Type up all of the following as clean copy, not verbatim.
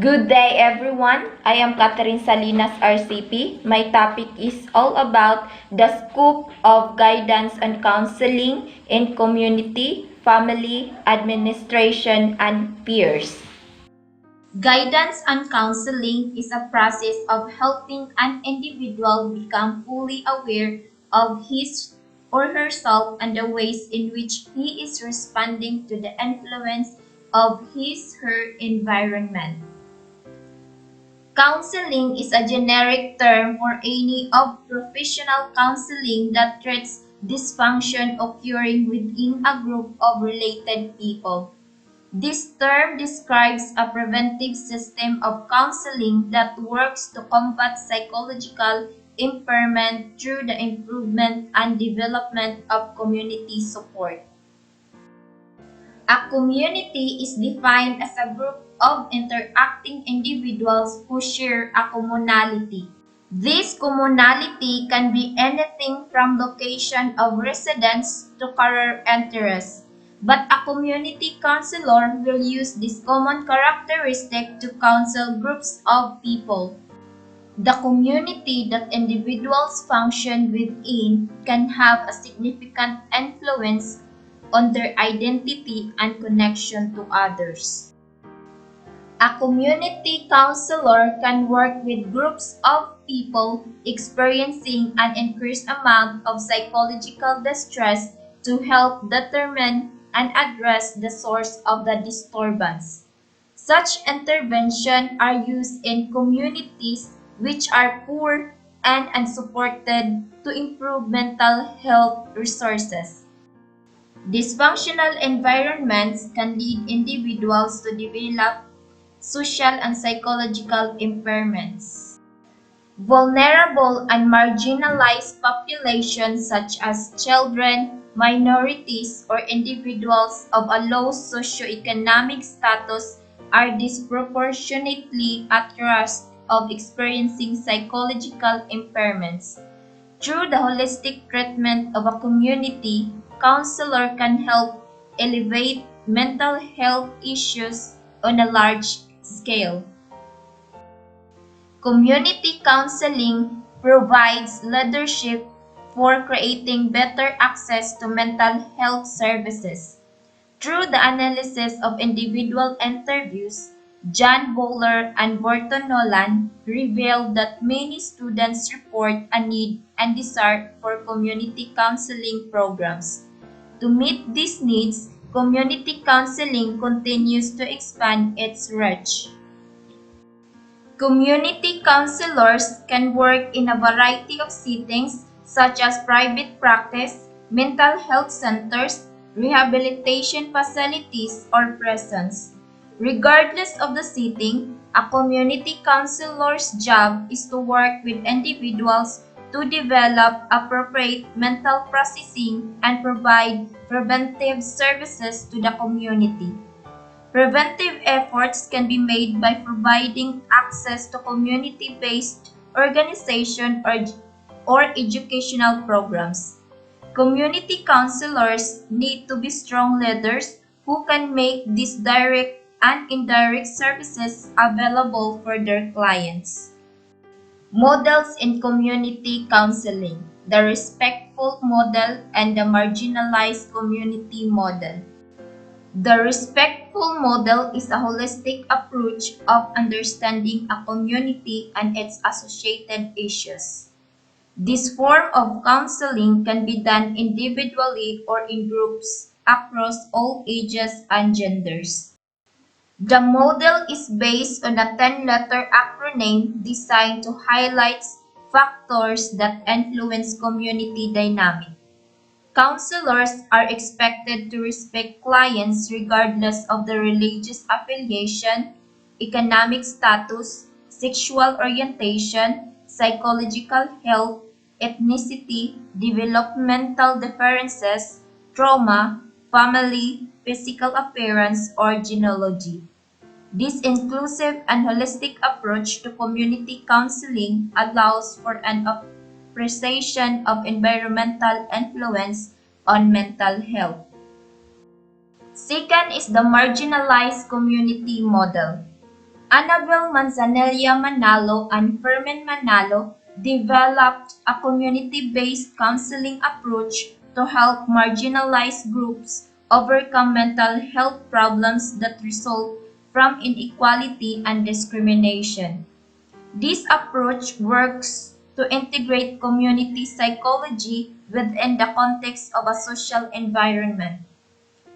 Good day, everyone. I am Catherine Salinas, RCP. My topic is all about the scope of guidance and counseling in community, family, administration, and peers. Guidance and counseling is a process of helping an individual become fully aware of his or herself and the ways in which he is responding to the influence of his/her environment. Counseling is a generic term for any of professional counseling that treats dysfunction occurring within a group of related people. This term describes a preventive system of counseling that works to combat psychological impairment through the improvement and development of community support. A community is defined as a group of interacting individuals who share a commonality. This commonality can be anything from location of residence to career interests, but a community counselor will use this common characteristic to counsel groups of people. The community that individuals function within can have a significant influence on their identity and connection to others. A community counselor can work with groups of people experiencing an increased amount of psychological distress to help determine and address the source of the disturbance. Such interventions are used in communities which are poor and unsupported to improve mental health resources. Dysfunctional environments can lead individuals to develop social and psychological impairments. Vulnerable and marginalized populations such as children, minorities, or individuals of a low socioeconomic status are disproportionately at risk of experiencing psychological impairments. Through the holistic treatment of a community, counselor can help elevate mental health issues on a large scale. Community counseling provides leadership for creating better access to mental health services. Through the analysis of individual interviews, John Bowler and Burton Nolan revealed that many students report a need and desire for community counseling programs. To meet these needs, community counseling continues to expand its reach. Community counselors can work in a variety of settings such as private practice, mental health centers, rehabilitation facilities, or prisons. Regardless of the setting, a community counselor's job is to work with individuals to develop appropriate mental processing and provide preventive services to the community. Preventive efforts can be made by providing access to community-based organization or educational programs. Community counselors need to be strong leaders who can make these direct and indirect services available for their clients. Models in community counseling: the respectful model and the marginalized community model. The respectful model is a holistic approach of understanding a community and its associated issues. This form of counseling can be done individually or in groups across all ages and genders. The model is based on a 10-letter acronym designed to highlight factors that influence community dynamics. Counselors are expected to respect clients regardless of their religious affiliation, economic status, sexual orientation, psychological health, ethnicity, developmental differences, trauma, family, physical appearance, or genealogy. This inclusive and holistic approach to community counseling allows for an appreciation of environmental influence on mental health. Second is the marginalized community model. Annabel Manzanilla Manalo and Fermin Manalo developed a community-based counseling approach to help marginalized groups overcome mental health problems that result from inequality and discrimination. This approach works to integrate community psychology within the context of a social environment.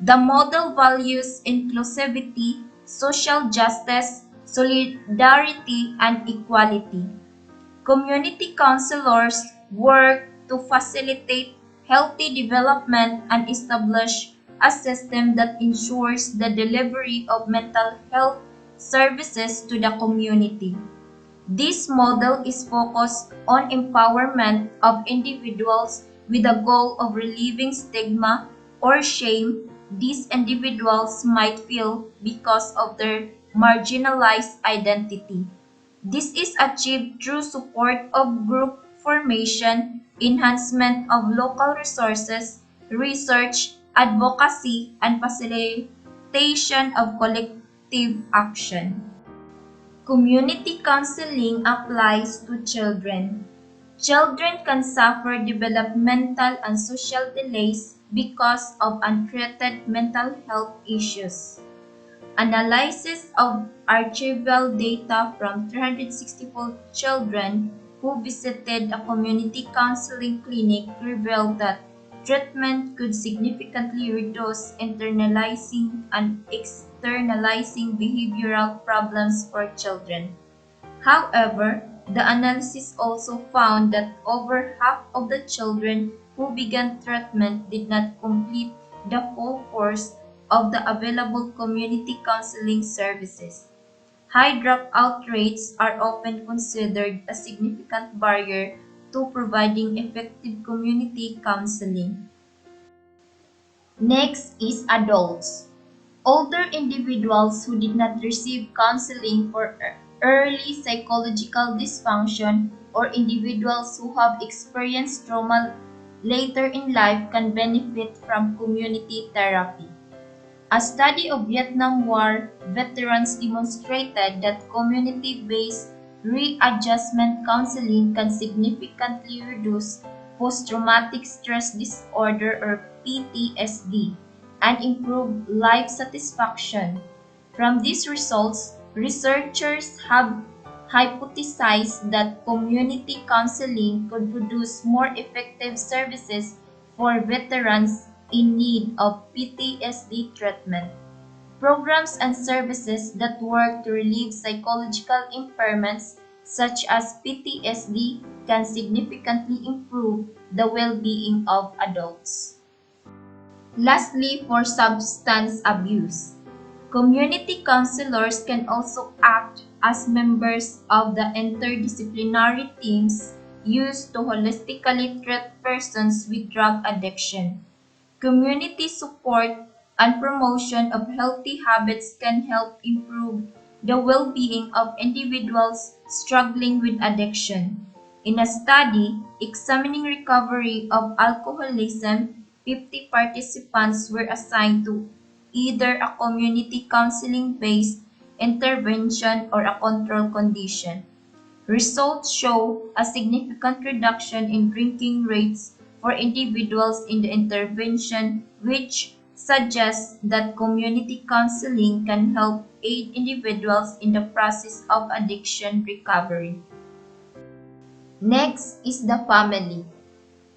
The model values inclusivity, social justice, solidarity, and equality. Community counselors work to facilitate healthy development and establish a system that ensures the delivery of mental health services to the community. This model is focused on empowerment of individuals with the goal of relieving stigma or shame these individuals might feel because of their marginalized identity. This is achieved through support of group formation, enhancement of local resources, research, advocacy, and facilitation of collective action. Community counseling applies to children. Children can suffer developmental and social delays because of untreated mental health issues. Analysis of archival data from 364 children who visited a community counseling clinic revealed that treatment could significantly reduce internalizing and externalizing behavioral problems for children. However, the analysis also found that over half of the children who began treatment did not complete the full course of the available community counseling services. High dropout rates are often considered a significant barrier to providing effective community counseling. Next is adults. Older individuals who did not receive counseling for early psychological dysfunction or individuals who have experienced trauma later in life can benefit from community therapy. A study of Vietnam War veterans demonstrated that community-based readjustment counseling can significantly reduce post-traumatic stress disorder or PTSD and improve life satisfaction. From these results, researchers have hypothesized that community counseling could produce more effective services for veterans in need of PTSD treatment. Programs and services that work to relieve psychological impairments such as PTSD can significantly improve the well-being of adults. Lastly, for substance abuse, community counselors can also act as members of the interdisciplinary teams used to holistically treat persons with drug addiction. Community support and promotion of healthy habits can help improve the well-being of individuals struggling with addiction. In a study examining recovery of alcoholism, 50 participants were assigned to either a community counseling-based intervention or a control condition. Results show a significant reduction in drinking rates for individuals in the intervention, which suggests that community counseling can help aid individuals in the process of addiction recovery. Next is the family.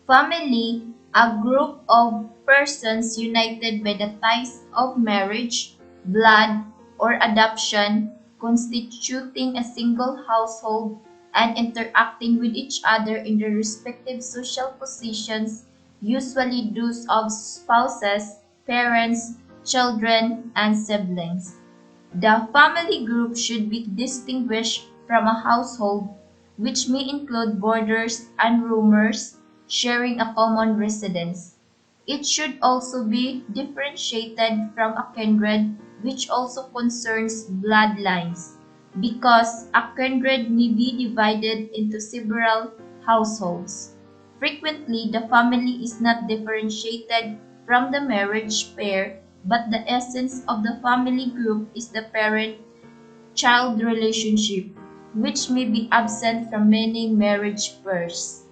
Family, a group of persons united by the ties of marriage, blood, or adoption, constituting a single household and interacting with each other in their respective social positions, usually those of spouses, parents, children, and siblings. The family group should be distinguished from a household, which may include boarders and roomers sharing a common residence. It should also be differentiated from a kindred, which also concerns bloodlines, because a kindred may be divided into several households. Frequently, the family is not differentiated from the marriage pair, but the essence of the family group is the parent parent-child relationship, which may be absent from many marriage pairs.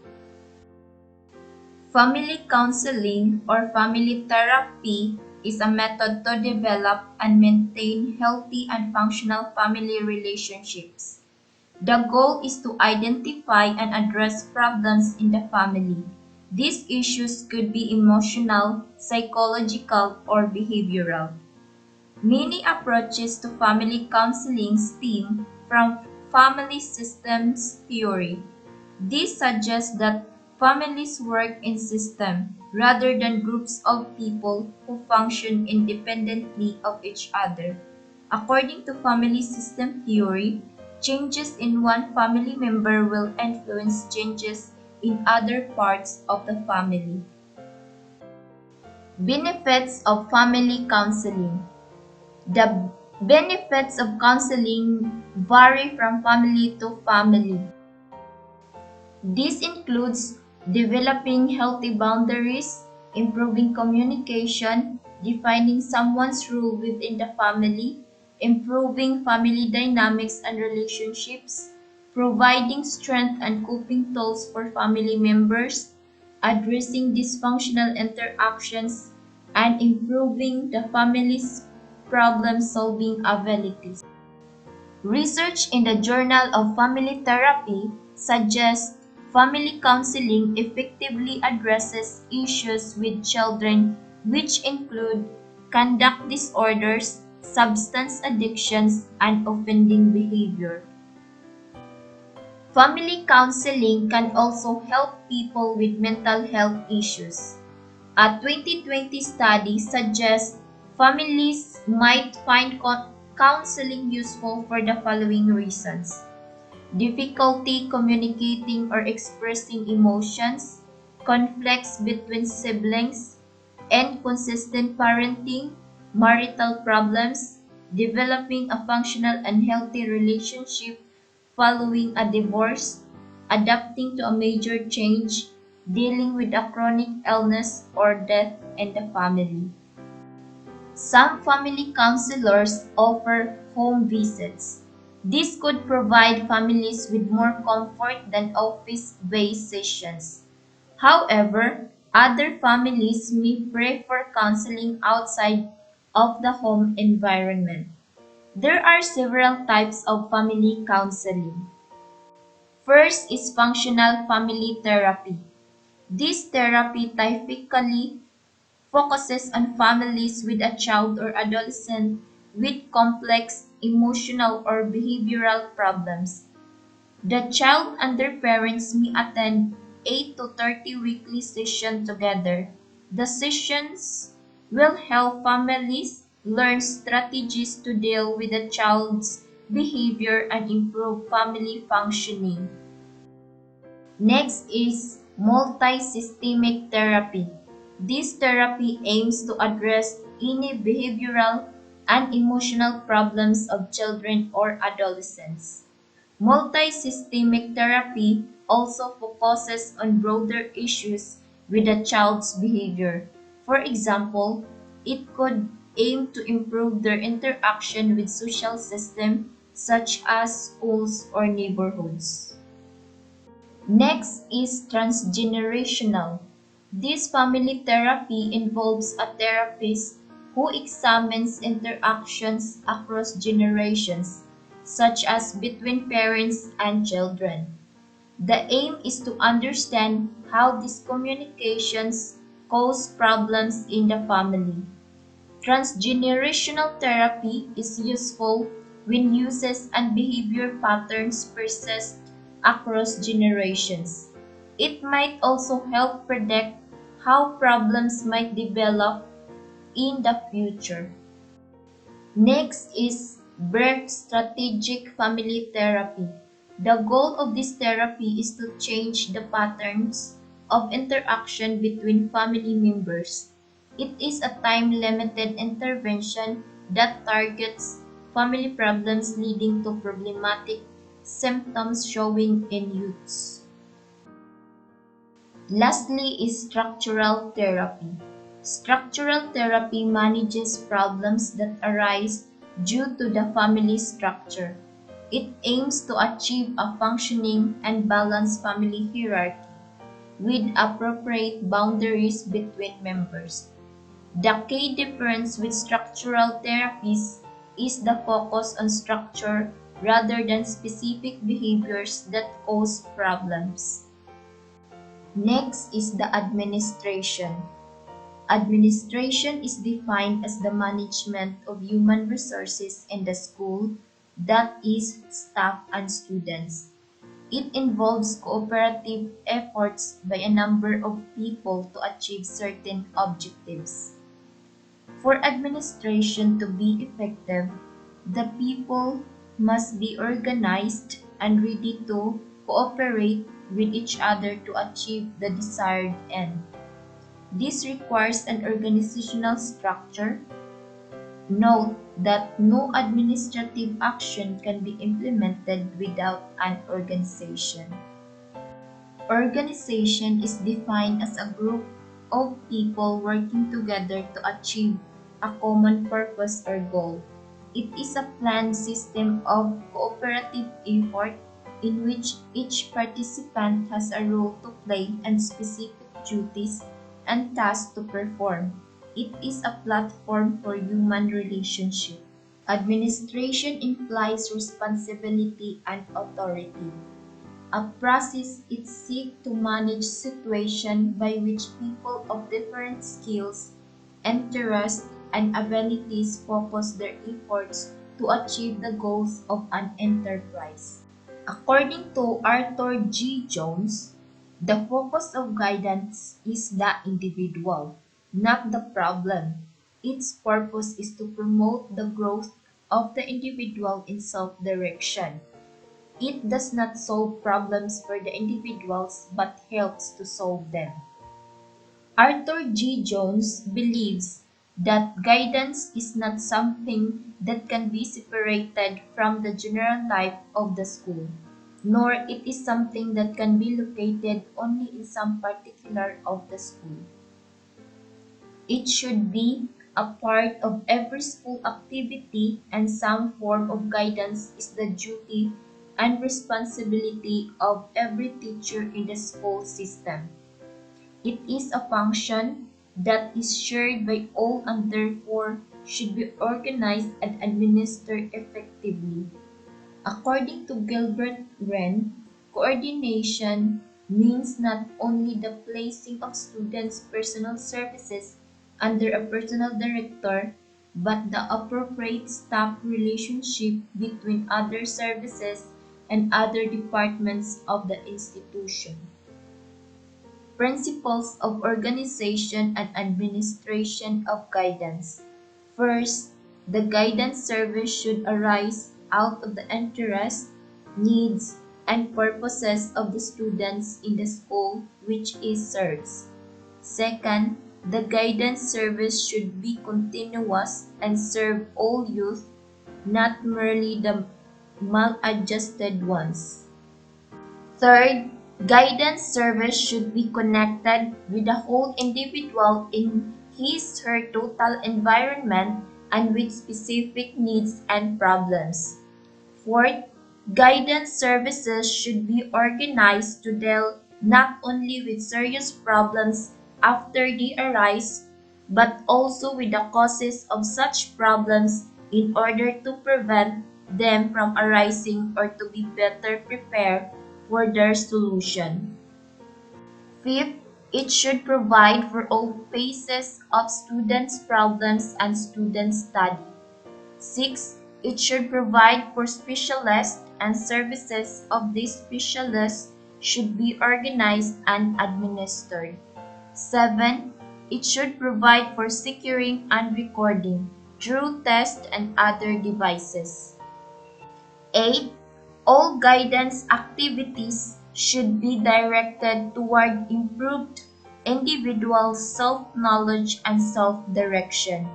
Family counseling or family therapy is a method to develop and maintain healthy and functional family relationships. The goal is to identify and address problems in the family. These issues could be emotional, psychological, or behavioral. Many approaches to family counseling stem from family systems theory. This suggests that families work in systems rather than groups of people who function independently of each other. According to family system theory, changes in one family member will influence changes in other parts of the family. Benefits of family counseling. The benefits of counseling vary from family to family. This includes developing healthy boundaries, improving communication, defining someone's role within the family, improving family dynamics and relationships, providing strength and coping tools for family members, addressing dysfunctional interactions, and improving the family's problem-solving abilities. Research in the Journal of Family Therapy suggests family counseling effectively addresses issues with children which include conduct disorders, substance addictions, and offending behavior. Family counseling can also help people with mental health issues. A 2020 study suggests families might find counseling useful for the following reasons: difficulty communicating or expressing emotions, conflicts between siblings, inconsistent parenting, marital problems, developing a functional and healthy relationship following a divorce, adapting to a major change, dealing with a chronic illness or death in the family. Some family counselors offer home visits. This could provide families with more comfort than office-based sessions. However, other families may prefer counseling outside of the home environment. There are several types of family counseling. First is functional family therapy. This therapy typically focuses on families with a child or adolescent with complex emotional or behavioral problems. The child and their parents may attend 8 to 30 weekly sessions together. The sessions will help families learn strategies to deal with the child's behavior and improve family functioning. Next is multi-systemic therapy. This therapy aims to address any behavioral and emotional problems of children or adolescents. Multi-systemic therapy also focuses on broader issues with a child's behavior. For example, it could aim to improve their interaction with social systems such as schools or neighborhoods. Next is transgenerational. This family therapy involves a therapist who examines interactions across generations, such as between parents and children. The aim is to understand how these communications cause problems in the family. Transgenerational therapy is useful when uses and behavior patterns persist across generations. It might also help predict how problems might develop in the future. Next is birth strategic family therapy. The goal of this therapy is to change the patterns of interaction between family members. It is a time-limited intervention that targets family problems leading to problematic symptoms showing in youths. Lastly is structural therapy. Structural therapy manages problems that arise due to the family structure. It aims to achieve a functioning and balanced family hierarchy with appropriate boundaries between members. The key difference with structural therapies is the focus on structure rather than specific behaviors that cause problems. Next is the administration. Administration is defined as the management of human resources in the school, that is, staff and students. It involves cooperative efforts by a number of people to achieve certain objectives. For administration to be effective, the people must be organized and ready to cooperate with each other to achieve the desired end. This requires an organizational structure. Note that no administrative action can be implemented without an organization. Organization is defined as a group of people working together to achieve a common purpose or goal. It is a planned system of cooperative effort in which each participant has a role to play and specific duties and tasks to perform. It is a platform for human relationship. Administration implies responsibility and authority. A process it seeks to manage situations by which people of different skills, interests, and abilities focus their efforts to achieve the goals of an enterprise. According to Arthur G. Jones, the focus of guidance is the individual, not the problem. Its purpose is to promote the growth of the individual in self-direction. It does not solve problems for the individuals but helps to solve them. Arthur G. Jones believes that guidance is not something that can be separated from the general life of the school, nor it is something that can be located only in some particular of the school. It should be a part of every school activity, and some form of guidance is the duty and responsibility of every teacher in the school system. It is a function that is shared by all and therefore should be organized and administered effectively. According to Gilbert Wren, coordination means not only the placing of students' personal services under a personal director, but the appropriate staff relationship between other services and other departments of the institution. Principles of organization and administration of guidance. First, the guidance service should arise out of the interests, needs, and purposes of the students in the school which it serves. Second, the guidance service should be continuous and serve all youth, not merely the maladjusted ones. Third, guidance service should be connected with the whole individual in his/her total environment and with specific needs and problems. Fourth, guidance services should be organized to deal not only with serious problems after they arise, but also with the causes of such problems in order to prevent them from arising or to be better prepared for their solution. Fifth, it should provide for all phases of students' problems and student study. Sixth, it should provide for specialists and services of these specialists should be organized and administered. 7. It should provide for securing and recording through tests and other devices. 8. All guidance activities should be directed toward improved individual self-knowledge and self-direction.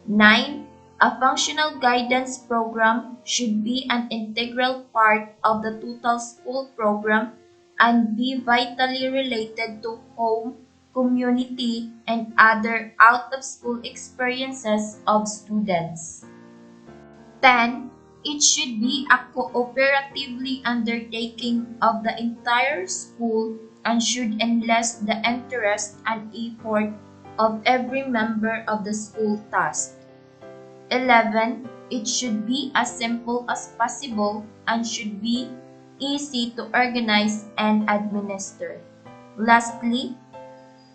9. A functional guidance program should be an integral part of the total school program and be vitally related to home, community, and other out-of-school experiences of students. 10. It should be a cooperatively undertaking of the entire school and should enlist the interest and effort of every member of the school task. 11. It should be as simple as possible and should be easy to organize and administer. Lastly,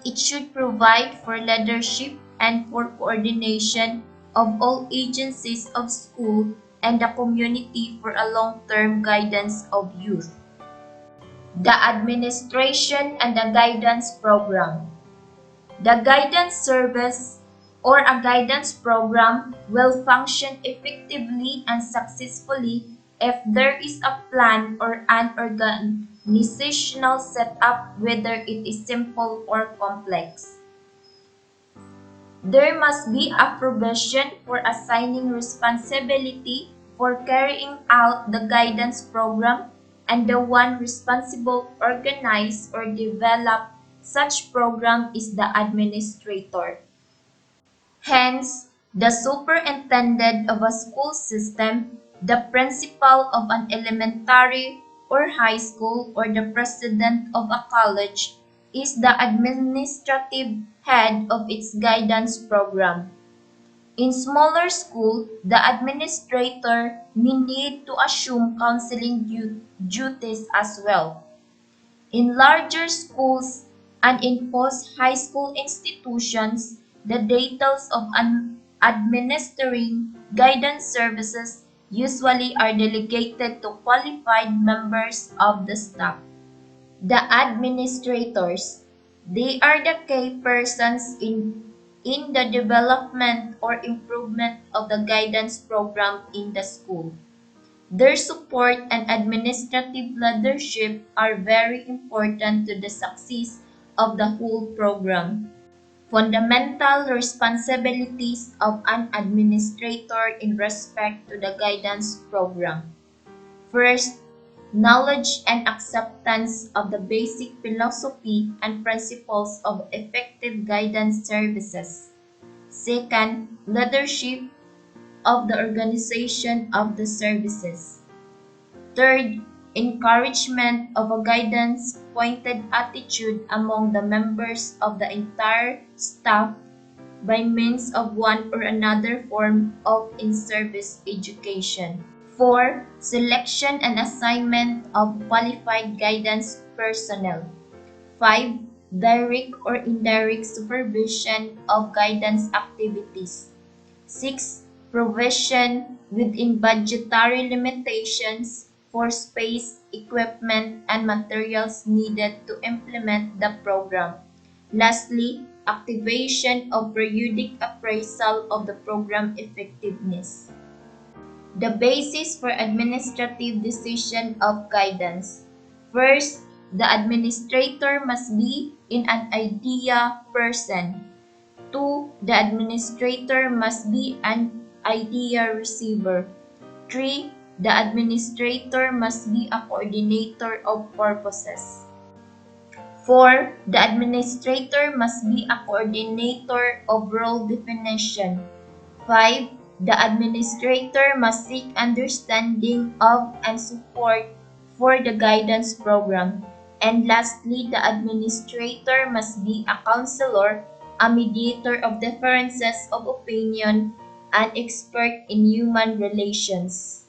it should provide for leadership and for coordination of all agencies of school and the community for a long-term guidance of youth. The administration and the guidance program. The guidance service or a guidance program will function effectively and successfully if there is a plan or an organizational setup, whether it is simple or complex. There must be a provision for assigning responsibility for carrying out the guidance program, and the one responsible to organize or develop such program is the administrator. Hence, the superintendent of a school system, the principal of an elementary or high school, or the president of a college is the administrative head of its guidance program. In smaller schools, the administrator may need to assume counseling duties as well. In larger schools and in post-high school institutions, the details of administering guidance services usually are delegated to qualified members of the staff. The administrators, they are the key persons in the development or improvement of the guidance program in the school. Their support and administrative leadership are very important to the success of the whole program. Fundamental responsibilities of an administrator in respect to the guidance program. First, knowledge and acceptance of the basic philosophy and principles of effective guidance services. Second, leadership of the organization of the services. Third, encouragement of a guidance-pointed attitude among the members of the entire staff by means of one or another form of in-service education. 4. Selection and assignment of qualified guidance personnel. 5. Direct or indirect supervision of guidance activities. 6. Provision within budgetary limitations for space, equipment, and materials needed to implement the program. Lastly, activation of periodic appraisal of the program effectiveness. The basis for administrative decision of guidance. First, the administrator must be in an idea person. 2. The administrator must be an idea receiver. 3. The administrator must be a coordinator of purposes. 4. The administrator must be a coordinator of role definition. 5. The administrator must seek understanding of and support for the guidance program. And lastly, the administrator must be a counselor, a mediator of differences of opinion, an expert in human relations.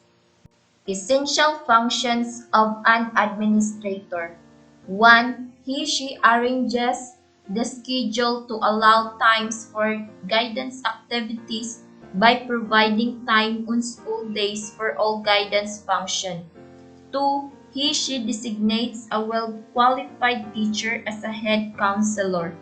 Essential functions of an administrator. 1. He/she arranges the schedule to allow times for guidance activities by providing time on school days for all guidance function. 2. He/she designates a well-qualified teacher as a head counselor.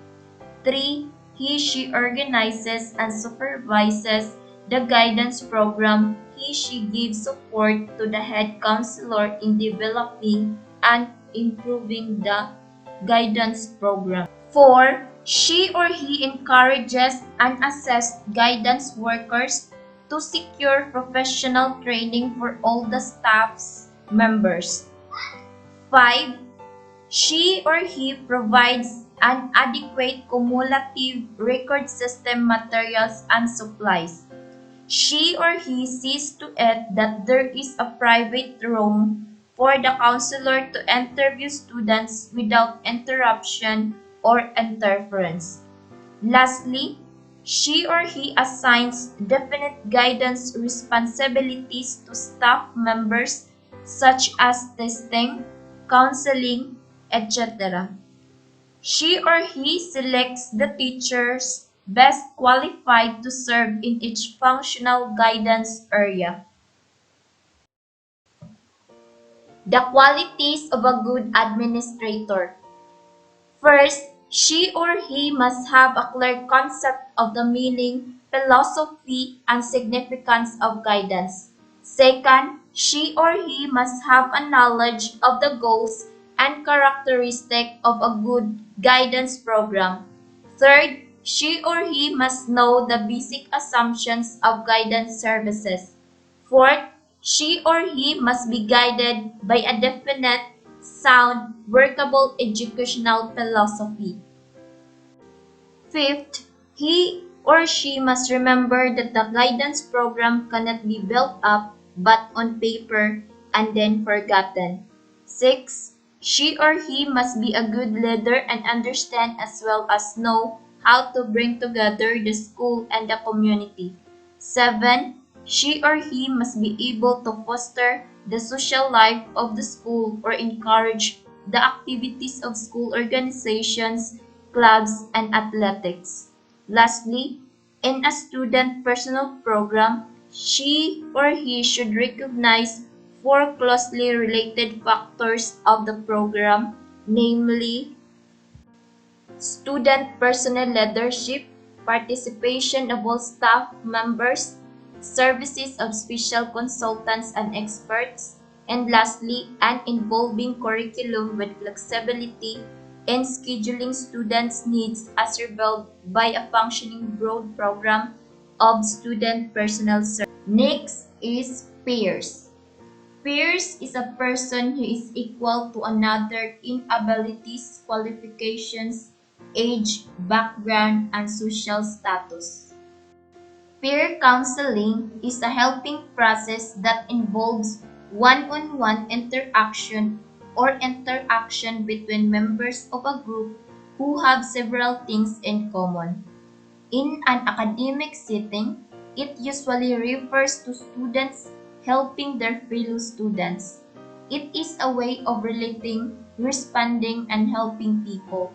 3. He/she organizes and supervises the guidance program. He/she gives support to the head counselor in developing and improving the guidance program. 4. She or he encourages and assists guidance workers to secure professional training for all the staff's members. 5. She or he provides an adequate cumulative record system materials and supplies. She or he sees to it that there is a private room for the counselor to interview students without interruption or interference. Lastly, she or he assigns definite guidance responsibilities to staff members such as testing, counseling, etc. She or he selects the teachers best qualified to serve in each functional guidance area. The qualities of a good administrator. First, she or he must have a clear concept of the meaning, philosophy, and significance of guidance. Second, she or he must have a knowledge of the goals and characteristic of a good guidance program. Third, she or he must know the basic assumptions of guidance services. Fourth, she or he must be guided by a definite, sound, workable educational philosophy. Fifth, he or she must remember that the guidance program cannot be built up but on paper and then forgotten. Sixth, she or he must be a good leader and understand as well as know how to bring together the school and the community. 7. She or he must be able to foster the social life of the school or encourage the activities of school organizations, clubs, and athletics. Lastly, in a student personal program, she or he should recognize four closely related factors of the program, namely student personnel leadership, participation of all staff members, services of special consultants and experts, and lastly, an involving curriculum with flexibility in scheduling students' needs as revealed by a functioning broad program of student personnel service. Next is peers. Peers is a person who is equal to another in abilities, qualifications, age, background, and social status. Peer counseling is a helping process that involves one-on-one interaction or interaction between members of a group who have several things in common. In an academic setting, it usually refers to students helping their fellow students. It is a way of relating, responding, and helping people,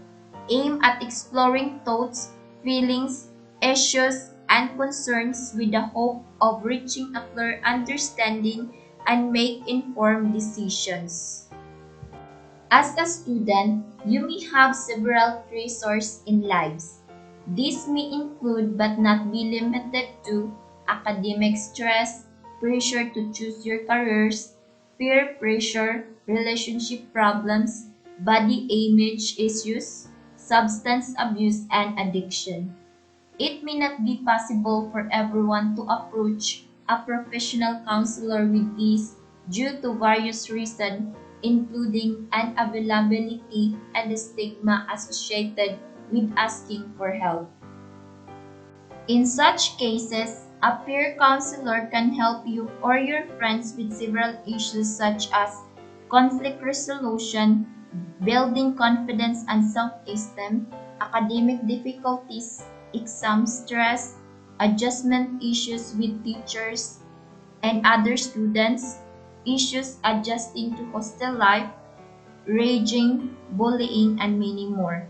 aimed at exploring thoughts, feelings, issues, and concerns with the hope of reaching a clear understanding and make informed decisions. As a student, you may have several stressors in lives. This may include but not be limited to academic stress, pressure to choose your careers, peer pressure, relationship problems, body image issues, substance abuse, and addiction. It may not be possible for everyone to approach a professional counselor with ease due to various reasons, including unavailability and the stigma associated with asking for help. In such cases, a peer counselor can help you or your friends with several issues such as conflict resolution, building confidence and self-esteem, academic difficulties, exam stress, adjustment issues with teachers and other students, issues adjusting to hostel life, raging, bullying, and many more.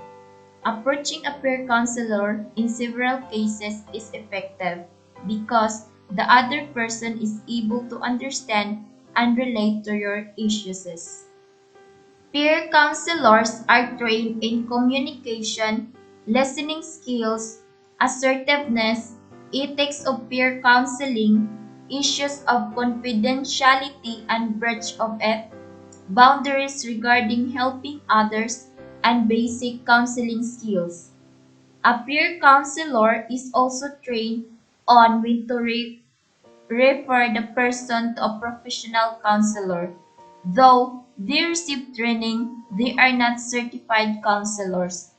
Approaching a peer counselor in several cases is effective because the other person is able to understand and relate to your issues. Peer counselors are trained in communication, listening skills, assertiveness, ethics of peer counseling, issues of confidentiality and breach of it, boundaries regarding helping others, and basic counseling skills. A peer counselor is also trained on when to refer the person to a professional counselor. Though they receive training, they are not certified counselors.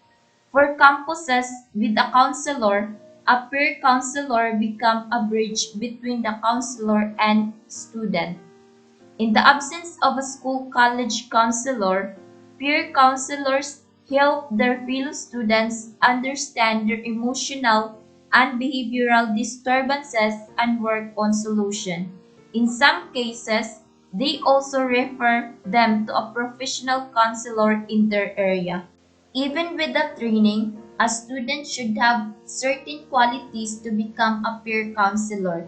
For campuses with a counselor, A peer counselor becomes a bridge between the counselor and student. In the absence of a school college counselor, peer counselors help their fellow students understand their emotional and behavioral disturbances and work on solution. In some cases, they also refer them to a professional counselor in their area. Even with the training, a student should have certain qualities to become a peer counselor: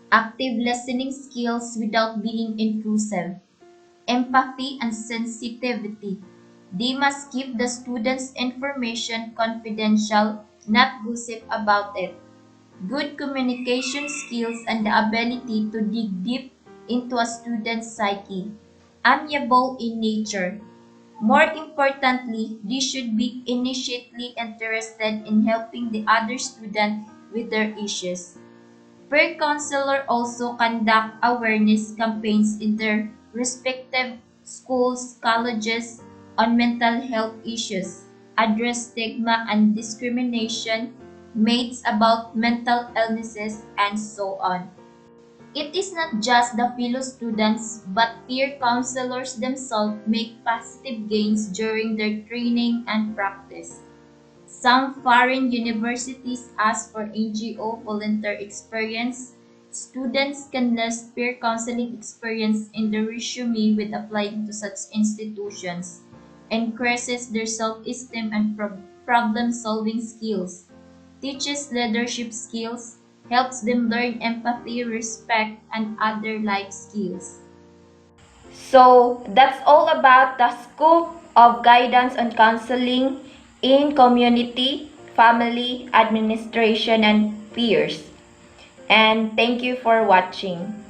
active listening skills without being intrusive, empathy and sensitivity. They must keep the student's information confidential, not gossip about it. Good communication skills and the ability to dig deep into a student's psyche. Amiable in nature. More importantly, they should be initially interested in helping the other student with their issues. Peer counselor also conduct awareness campaigns in their respective schools, colleges on mental health issues, address stigma and discrimination, myths about mental illnesses, and so on. It is not just the fellow students, but peer counselors themselves make positive gains during their training and practice. Some foreign universities ask for NGO volunteer experience. Students can list peer counseling experience in their resume with applying to such institutions, increases their self-esteem and problem-solving skills, teaches leadership skills, helps them learn empathy, respect, and other life skills. So that's all about the scope of guidance on counseling in community, family, administration, and peers. And thank you for watching.